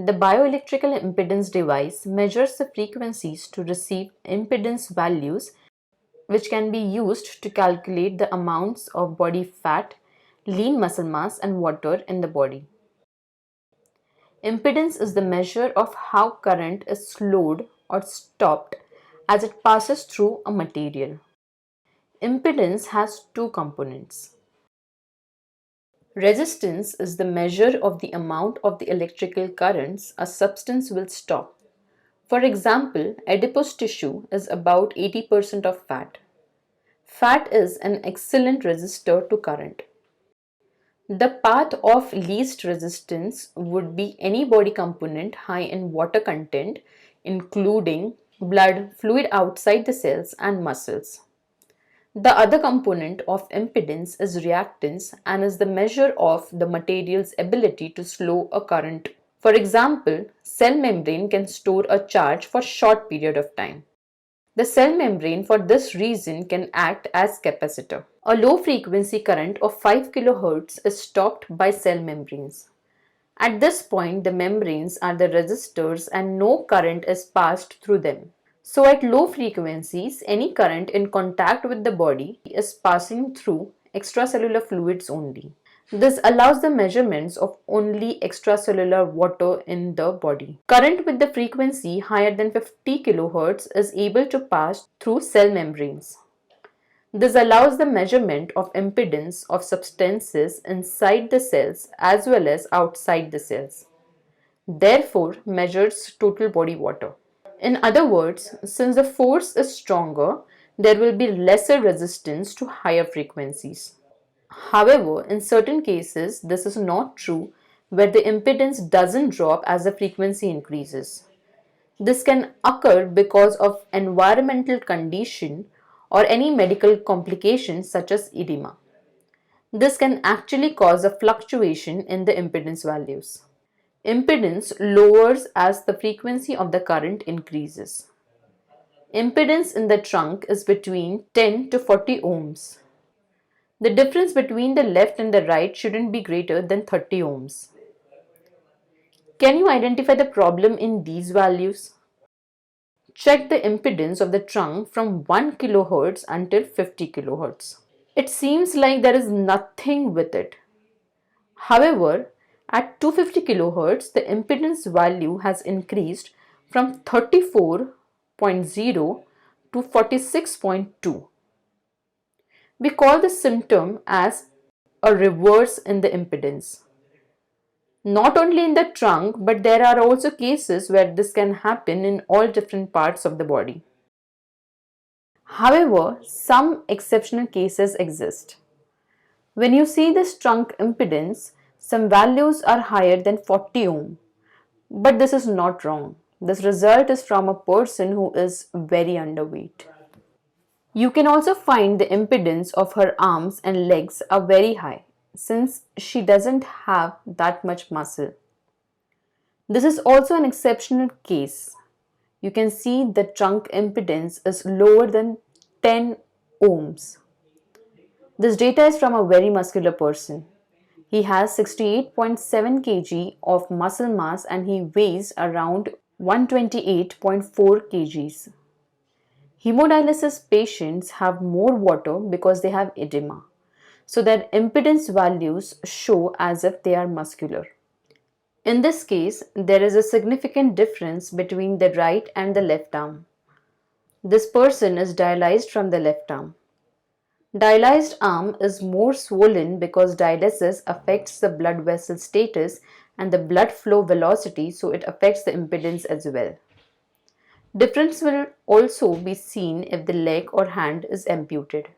The bioelectrical impedance device measures the frequencies to receive impedance values, which can be used to calculate the amounts of body fat, lean muscle mass, and water in the body. Impedance is the measure of how current is slowed or stopped as it passes through a material. Impedance has two components. Resistance is the measure of the amount of the electrical currents a substance will stop. For example, adipose tissue is about 80% of fat. Fat is an excellent resistor to current. The path of least resistance would be any body component high in water content, including blood, fluid outside the cells, and muscles. The other component of impedance is reactance and is the measure of the material's ability to slow a current. For example, cell membrane can store a charge for a short period of time. The cell membrane for this reason can act as capacitor. A low frequency current of 5 kHz is stopped by cell membranes. At this point, the membranes are the resistors and no current is passed through them. So at low frequencies, any current in contact with the body is passing through extracellular fluids only. This allows the measurements of only extracellular water in the body. Current with the frequency higher than 50 kHz is able to pass through cell membranes. This allows the measurement of impedance of substances inside the cells as well as outside the cells. Therefore, measures total body water. In other words, since the force is stronger, there will be lesser resistance to higher frequencies. However, in certain cases, this is not true where the impedance doesn't drop as the frequency increases. This can occur because of environmental condition or any medical complications such as edema. This can actually cause a fluctuation in the impedance values. Impedance lowers as the frequency of the current increases. Impedance in the trunk is between 10 to 40 ohms. The difference between the left and the right shouldn't be greater than 30 ohms. Can you identify the problem in these values? Check the impedance of the trunk from 1 kHz until 50 kHz. It seems like there is nothing with it. However, at 250 kHz, the impedance value has increased from 34.0 to 46.2. We call this symptom as a reverse in the impedance. Not only in the trunk, but there are also cases where this can happen in all different parts of the body. However, some exceptional cases exist. When you see this trunk impedance, some values are higher than 40 ohm. But this is not wrong. This result is from a person who is very underweight. You can also find the impedance of her arms and legs are very high since she doesn't have that much muscle. This is also an exceptional case. You can see the trunk impedance is lower than 10 ohms. This data is from a very muscular person. He has 68.7 kg of muscle mass and he weighs around 128.4 kgs. Hemodialysis patients have more water because they have edema, so their impedance values show as if they are muscular. In this case, there is a significant difference between the right and the left arm. This person is dialyzed from the left arm. Dialyzed arm is more swollen because dialysis affects the blood vessel status and the blood flow velocity, so it affects the impedance as well. Difference will also be seen if the leg or hand is amputated.